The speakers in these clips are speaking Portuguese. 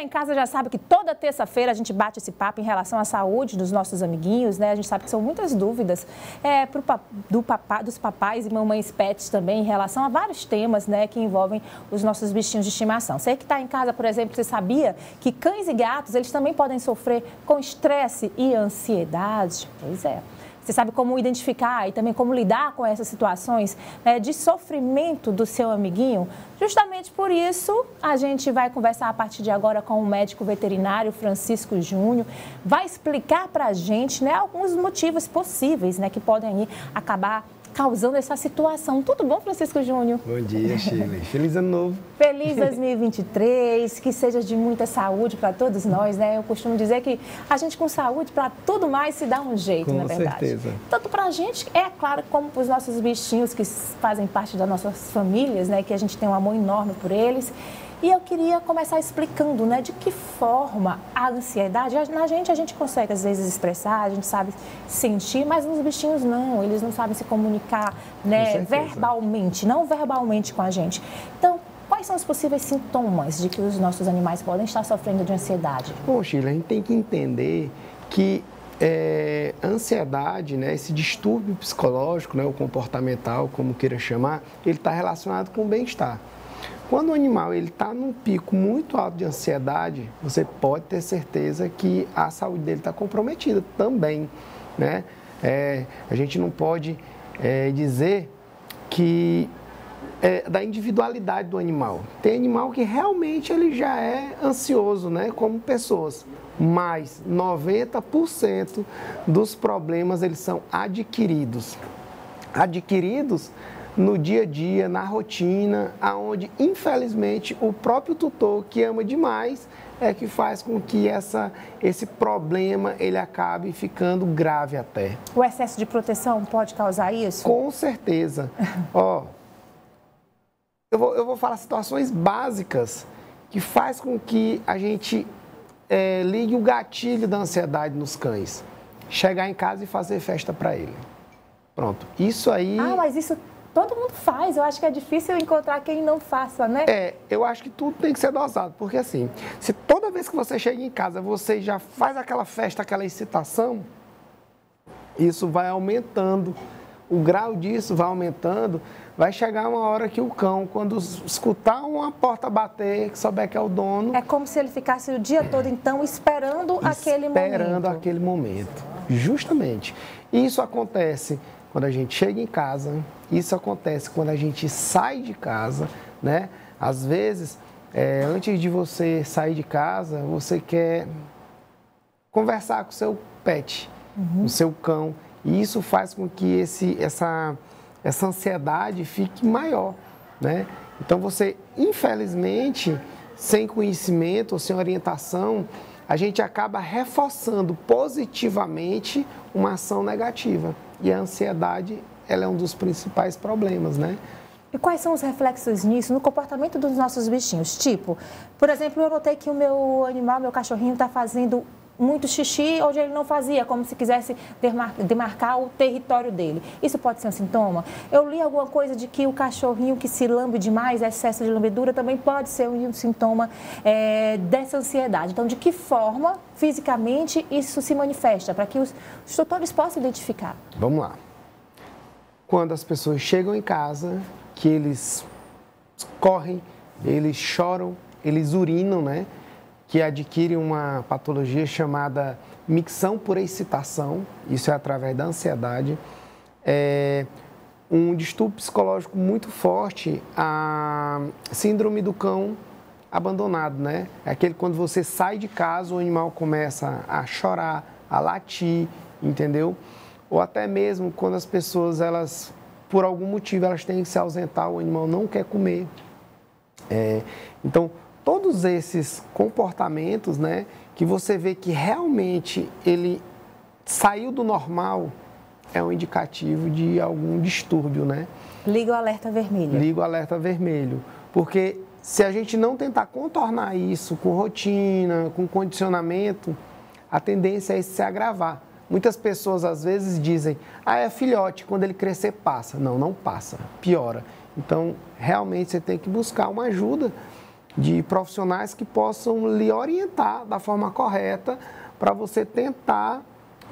está em casa já sabe que toda terça-feira a gente bate esse papo em relação à saúde dos nossos amiguinhos, né? A gente sabe que são muitas dúvidas dos papais e mamães pets também em relação a vários temas, né, que envolvem os nossos bichinhos de estimação. Você que está em casa, por exemplo, você sabia que cães e gatos, eles também podem sofrer com estresse e ansiedade? Pois é. Você sabe como identificar e também como lidar com essas situações, né, de sofrimento do seu amiguinho? Justamente por isso, a gente vai conversar a partir de agora com o médico veterinário Francisco Júnior. Vai explicar para a gente, né, alguns motivos possíveis, né, que podem acabar causando essa situação. Tudo bom, Francisco Júnior? Bom dia, Shirley. Feliz ano novo. Feliz 2023, que seja de muita saúde para todos nós, né? Eu costumo dizer que a gente com saúde, para tudo mais, se dá um jeito, na verdade. Com certeza. Tanto para a gente, é claro, como para os nossos bichinhos que fazem parte das nossas famílias, né? Que a gente tem um amor enorme por eles. E eu queria começar explicando, né, de que forma a ansiedade, na gente a gente consegue às vezes expressar, a gente sabe sentir, mas nos bichinhos não, eles não sabem se comunicar, né, verbalmente, não verbalmente com a gente. Então, quais são os possíveis sintomas de que os nossos animais podem estar sofrendo de ansiedade? Bom, Sheila, a gente tem que entender que a ansiedade, né, esse distúrbio psicológico, né, ou comportamental, como queira chamar, ele está relacionado com o bem-estar. Quando o animal está num pico muito alto de ansiedade, você pode ter certeza que a saúde dele está comprometida também, né? A gente não pode dizer que da individualidade do animal. Tem animal que realmente ele já é ansioso, né? Como pessoas, mas 90% dos problemas eles são adquiridos. Adquiridos no dia a dia, na rotina, aonde, infelizmente, o próprio tutor, que ama demais, é que faz com que esse problema ele acabe ficando grave até. O excesso de proteção pode causar isso? Com certeza. Ó, eu vou falar situações básicas que faz com que a gente ligue o gatilho da ansiedade nos cães. Chegar em casa e fazer festa para ele. Pronto. Isso aí... Ah, mas isso... todo mundo faz, eu acho que é difícil encontrar quem não faça, né? Eu acho que tudo tem que ser dosado, porque assim, se toda vez que você chega em casa, você já faz aquela festa, aquela excitação, isso vai aumentando, o grau disso vai aumentando, vai chegar uma hora que o cão, quando escutar uma porta bater, que souber que é o dono... É como se ele ficasse o dia todo, então, esperando aquele momento. Esperando aquele momento, justamente. Isso acontece quando a gente chega em casa, isso acontece quando a gente sai de casa, né? Às vezes, antes de você sair de casa, você quer conversar com o seu pet, o seu cão, e isso faz com que essa ansiedade fique maior, né? Então, você, infelizmente, sem conhecimento ou sem orientação, a gente acaba reforçando positivamente uma ação negativa. E a ansiedade, ela é um dos principais problemas, né? E quais são os reflexos nisso, no comportamento dos nossos bichinhos? Tipo, por exemplo, eu notei que o meu animal, meu cachorrinho, está fazendo muito xixi onde ele não fazia, como se quisesse demarcar o território dele. Isso pode ser um sintoma? Eu li alguma coisa de que o cachorrinho que se lambe demais, excesso de lambedura, também pode ser um sintoma dessa ansiedade. Então, de que forma, fisicamente, isso se manifesta, para que os tutores possam identificar? Vamos lá. Quando as pessoas chegam em casa, que eles correm, eles choram, eles urinam, né? Que adquirem uma patologia chamada micção por excitação, isso é através da ansiedade, um distúrbio psicológico muito forte, a síndrome do cão abandonado, né? É aquele quando você sai de casa, o animal começa a chorar, a latir, entendeu? Ou até mesmo quando as pessoas, elas, por algum motivo, elas têm que se ausentar, o animal não quer comer. Então, todos esses comportamentos, né, que você vê que realmente ele saiu do normal, é um indicativo de algum distúrbio, né? Liga o alerta vermelho. Liga o alerta vermelho. Porque se a gente não tentar contornar isso com rotina, com condicionamento, a tendência é isso se agravar. Muitas pessoas às vezes dizem, é filhote, quando ele crescer passa. Não, não passa, piora. Então, realmente você tem que buscar uma ajuda de profissionais que possam lhe orientar da forma correta para você tentar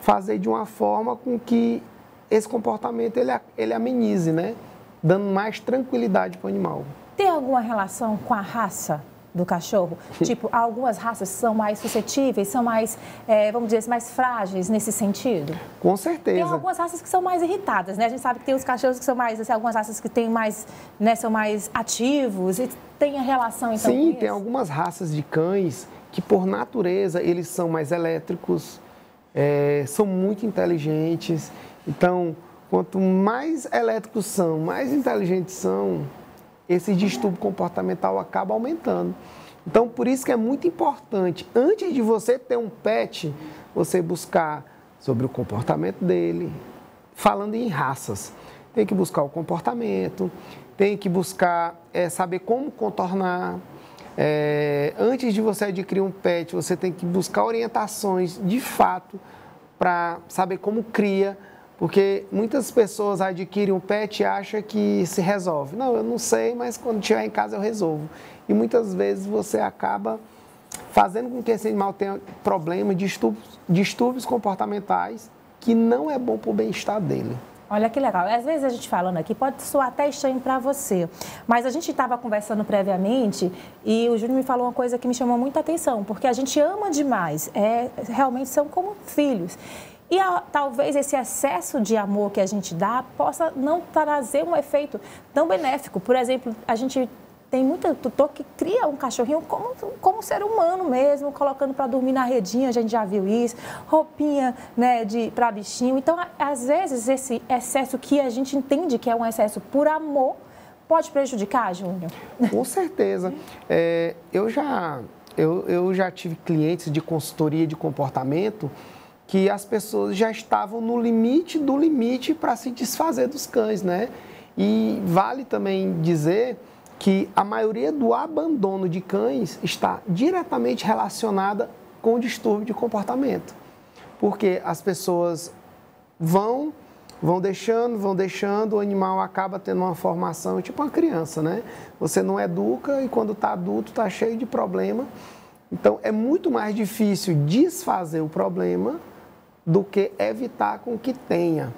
fazer de uma forma com que esse comportamento ele amenize, né? Dando mais tranquilidade para o animal. Tem alguma relação com a raça do cachorro? Tipo, algumas raças são mais suscetíveis, são mais, vamos dizer, mais frágeis nesse sentido? Com certeza. Tem algumas raças que são mais irritadas, né? A gente sabe que tem os cachorros que são mais, assim, algumas raças que têm mais, né, são mais ativos e tem a relação, então, Sim, com tem isso? algumas raças de cães que, por natureza, eles são mais elétricos, são muito inteligentes. Então, quanto mais elétricos são, mais inteligentes são, esse distúrbio comportamental acaba aumentando. Então, por isso que é muito importante, antes de você ter um pet, você buscar sobre o comportamento dele, falando em raças. Tem que buscar o comportamento, tem que buscar saber como contornar. Antes de você adquirir um pet, você tem que buscar orientações de fato para saber como cria. Porque muitas pessoas adquirem um pet e acham que se resolve. Não, eu não sei, mas quando estiver em casa eu resolvo. E muitas vezes você acaba fazendo com que esse animal tenha problemas, distúrbios comportamentais, que não é bom para o bem-estar dele. Olha que legal. Às vezes a gente falando aqui pode soar até estranho para você, mas a gente estava conversando previamente e o Júnior me falou uma coisa que me chamou muita atenção, porque a gente ama demais, realmente são como filhos. E talvez esse excesso de amor que a gente dá possa não trazer um efeito tão benéfico. Por exemplo, a gente tem muito tutor que cria um cachorrinho como ser humano mesmo, colocando para dormir na redinha, a gente já viu isso, roupinha, né, para bichinho. Então, às vezes, esse excesso que a gente entende que é um excesso por amor pode prejudicar, Júnior? Com certeza. Eu já tive clientes de consultoria de comportamento que as pessoas já estavam no limite do limite para se desfazer dos cães, né? E vale também dizer que a maioria do abandono de cães está diretamente relacionada com o distúrbio de comportamento. Porque as pessoas vão deixando, o animal acaba tendo uma formação, tipo uma criança, né? Você não educa e quando está adulto está cheio de problema. Então, é muito mais difícil desfazer o problema do que evitar com que tenha.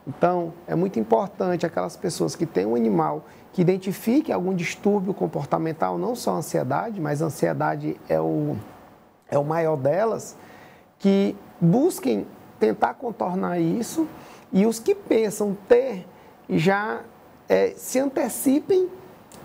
Então, é muito importante aquelas pessoas que têm um animal que identifique algum distúrbio comportamental, não só a ansiedade, mas a ansiedade é o maior delas, que busquem tentar contornar isso e os que pensam ter já se antecipem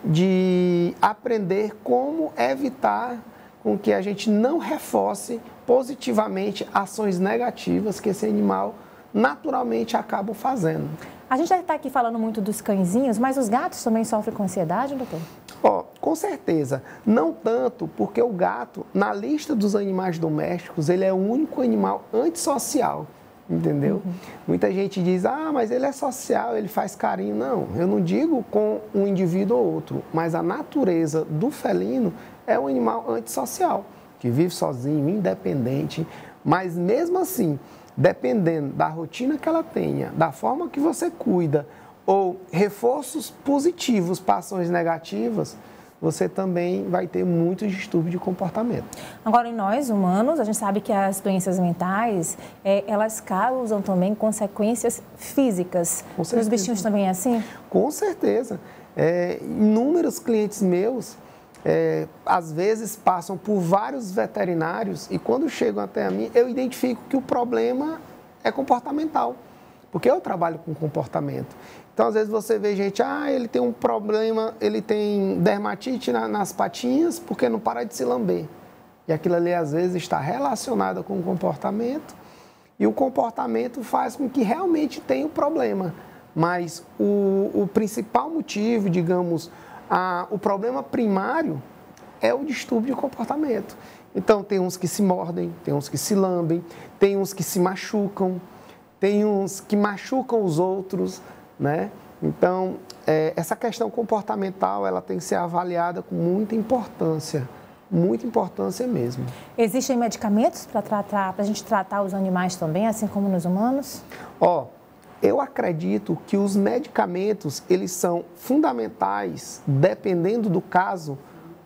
de aprender como evitar com que a gente não reforce positivamente ações negativas que esse animal naturalmente acaba fazendo. A gente já está aqui falando muito dos cãezinhos, mas os gatos também sofrem com ansiedade, doutor? Com certeza. Não tanto, porque o gato, na lista dos animais domésticos, ele é o único animal antissocial, entendeu? Uhum. Muita gente diz, mas ele é social, ele faz carinho. Não, eu não digo com um indivíduo ou outro, mas a natureza do felino é um animal antissocial, que vive sozinho, independente, mas mesmo assim, dependendo da rotina que ela tenha, da forma que você cuida, ou reforços positivos para ações negativas, você também vai ter muito distúrbio de comportamento. Agora, em nós, humanos, a gente sabe que as doenças mentais, elas causam também consequências físicas. Os bichinhos também é assim? Com certeza. Inúmeros clientes meus, às vezes passam por vários veterinários e quando chegam até a mim, eu identifico que o problema é comportamental, porque eu trabalho com comportamento. Então, às vezes você vê gente, ele tem um problema, ele tem dermatite nas patinhas porque não para de se lamber. E aquilo ali, às vezes, está relacionado com o comportamento e o comportamento faz com que realmente tenha o problema. Mas o principal motivo, digamos, o problema primário é o distúrbio de comportamento. Então, tem uns que se mordem, tem uns que se lambem, tem uns que se machucam, tem uns que machucam os outros, né? Então, essa questão comportamental, ela tem que ser avaliada com muita importância mesmo. Existem medicamentos para a gente tratar os animais também, assim como nos humanos? Eu acredito que os medicamentos, eles são fundamentais, dependendo do caso,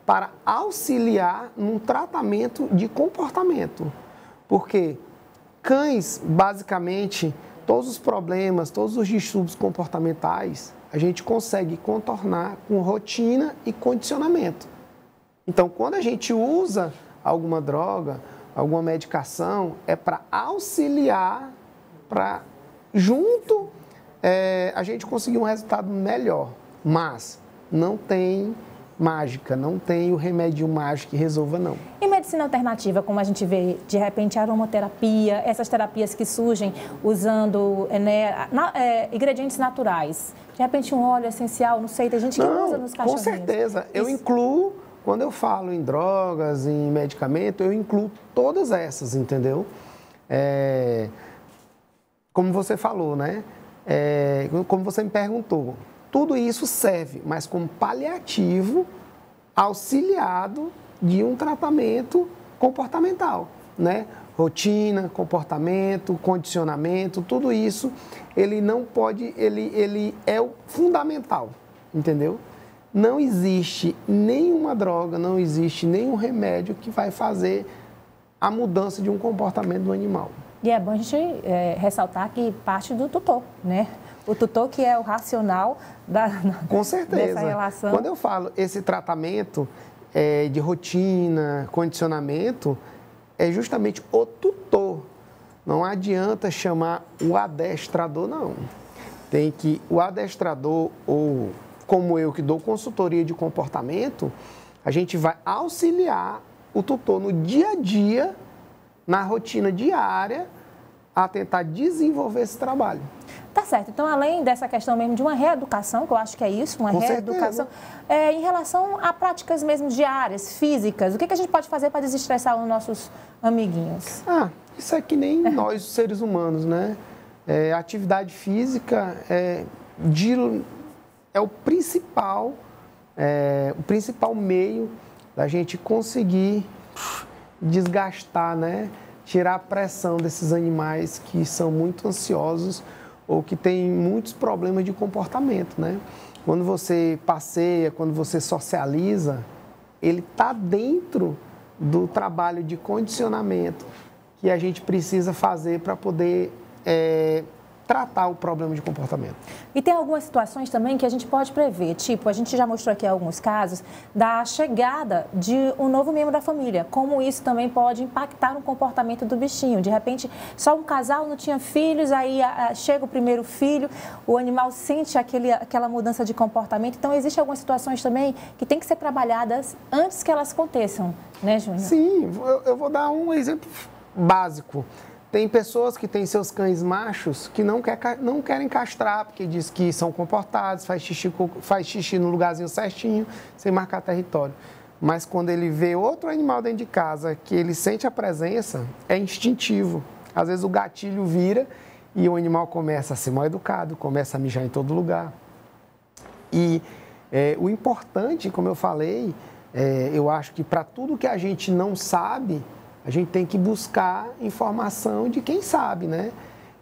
para auxiliar num tratamento de comportamento. Porque cães, basicamente, todos os problemas, todos os distúrbios comportamentais, a gente consegue contornar com rotina e condicionamento. Então, quando a gente usa alguma droga, alguma medicação, é para auxiliar, para junto a gente conseguir um resultado melhor. Mas não tem mágica, não tem o remédio mágico que resolva, não. E medicina alternativa, como a gente vê, de repente, aromaterapia, essas terapias que surgem usando ingredientes naturais. De repente, um óleo essencial, não sei, tem gente que usa nos cachorrinhos. Com certeza. Eu incluo, quando eu falo em drogas, em medicamento, eu incluo todas essas, entendeu? Como você falou, né? Como você me perguntou, tudo isso serve, mas como paliativo, auxiliado de um tratamento comportamental, né? Rotina, comportamento, condicionamento, tudo isso, ele não pode, ele é o fundamental, entendeu? Não existe nenhuma droga, não existe nenhum remédio que vai fazer a mudança de um comportamento do animal. E é bom a gente ressaltar que parte do tutor, né? O tutor que é o racional Com certeza. Dessa relação. Quando eu falo esse tratamento de rotina, condicionamento, é justamente o tutor. Não adianta chamar o adestrador, não. Tem que o adestrador, ou como eu que dou consultoria de comportamento, a gente vai auxiliar o tutor no dia a dia, na rotina diária, a tentar desenvolver esse trabalho. Tá certo. Então, além dessa questão mesmo de uma reeducação, que eu acho que é isso, uma reeducação, em relação a práticas mesmo diárias, físicas, o que a gente pode fazer para desestressar os nossos amiguinhos? Isso é que nem nós, seres humanos, né? Atividade física é o principal meio da gente conseguir desgastar, né? Tirar a pressão desses animais que são muito ansiosos ou que têm muitos problemas de comportamento, né? Quando você passeia, quando você socializa, ele está dentro do trabalho de condicionamento que a gente precisa fazer para poder tratar o problema de comportamento. E tem algumas situações também que a gente pode prever, tipo, a gente já mostrou aqui alguns casos da chegada de um novo membro da família, como isso também pode impactar no comportamento do bichinho. De repente, só um casal não tinha filhos, aí chega o primeiro filho, o animal sente aquela mudança de comportamento. Então, existem algumas situações também que tem que ser trabalhadas antes que elas aconteçam, né, Júnior? Sim, eu vou dar um exemplo básico. Tem pessoas que têm seus cães machos que não querem castrar, porque diz que são comportados, faz xixi no lugarzinho certinho, sem marcar território. Mas quando ele vê outro animal dentro de casa, que ele sente a presença, é instintivo. Às vezes o gatilho vira e o animal começa a ser mal educado, começa a mijar em todo lugar. E o importante, como eu falei, eu acho que para tudo que a gente não sabe, a gente tem que buscar informação de quem sabe, né?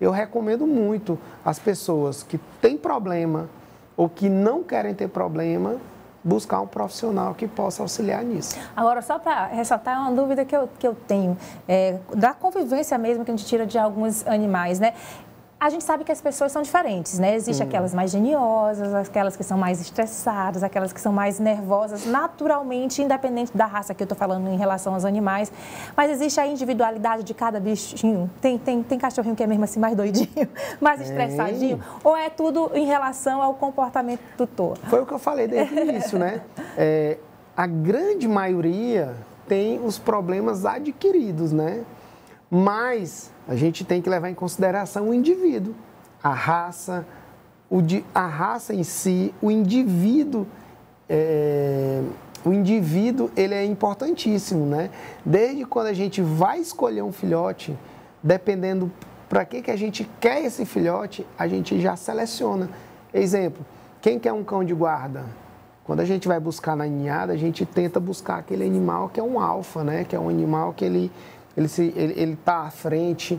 Eu recomendo muito as pessoas que têm problema ou que não querem ter problema, buscar um profissional que possa auxiliar nisso. Agora, só para ressaltar, é uma dúvida que eu tenho, da convivência mesmo que a gente tira de alguns animais, né? A gente sabe que as pessoas são diferentes, né? Existem aquelas mais geniosas, aquelas que são mais estressadas, aquelas que são mais nervosas, naturalmente, independente da raça que eu estou falando em relação aos animais. Mas existe a individualidade de cada bichinho? Tem cachorrinho que é mesmo assim mais doidinho, mais estressadinho? Ou é tudo em relação ao comportamento do tutor? Foi o que eu falei desde o início, né? A grande maioria tem os problemas adquiridos, né? Mas a gente tem que levar em consideração o indivíduo, a raça em si, o indivíduo ele é importantíssimo, né? Desde quando a gente vai escolher um filhote, dependendo para que a gente quer esse filhote, a gente já seleciona. Exemplo, quem quer um cão de guarda? Quando a gente vai buscar na ninhada, a gente tenta buscar aquele animal que é um alfa, né? Que é um animal que ele está à frente,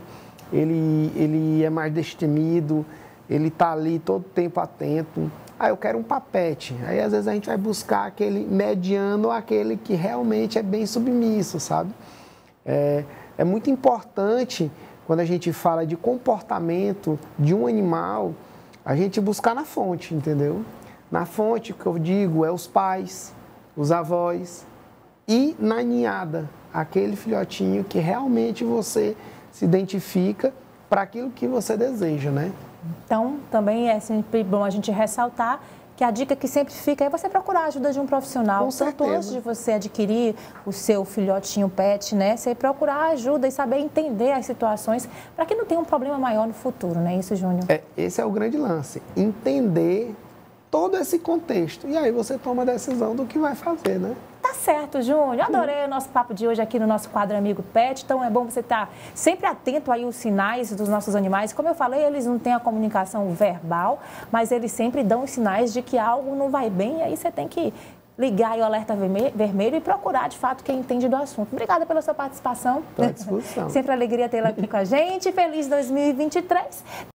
ele é mais destemido, ele está ali todo tempo atento. Ah, eu quero um papete. Aí, às vezes, a gente vai buscar aquele mediano ou aquele que realmente é bem submisso, sabe? É muito importante, quando a gente fala de comportamento de um animal, a gente buscar na fonte, entendeu? Na fonte, o que eu digo, é os pais, os avós e na ninhada, aquele filhotinho que realmente você se identifica para aquilo que você deseja, né? Então, também é sempre bom a gente ressaltar que a dica que sempre fica é você procurar a ajuda de um profissional. Com certeza. Tanto antes de você adquirir o seu filhotinho pet, né? Você procurar ajuda e saber entender as situações para que não tenha um problema maior no futuro, não é isso, Júnior? Esse é o grande lance, entender todo esse contexto. E aí você toma a decisão do que vai fazer, né? Tá certo, Júnior. Adorei o nosso papo de hoje aqui no nosso quadro Amigo Pet. Então é bom você estar sempre atento aí aos sinais dos nossos animais. Como eu falei, eles não têm a comunicação verbal, mas eles sempre dão os sinais de que algo não vai bem. E aí você tem que ligar aí o alerta vermelho e procurar, de fato, quem entende do assunto. Obrigada pela sua participação. Estou à disposição. Sempre alegria tê-la aqui com a gente. Feliz 2023.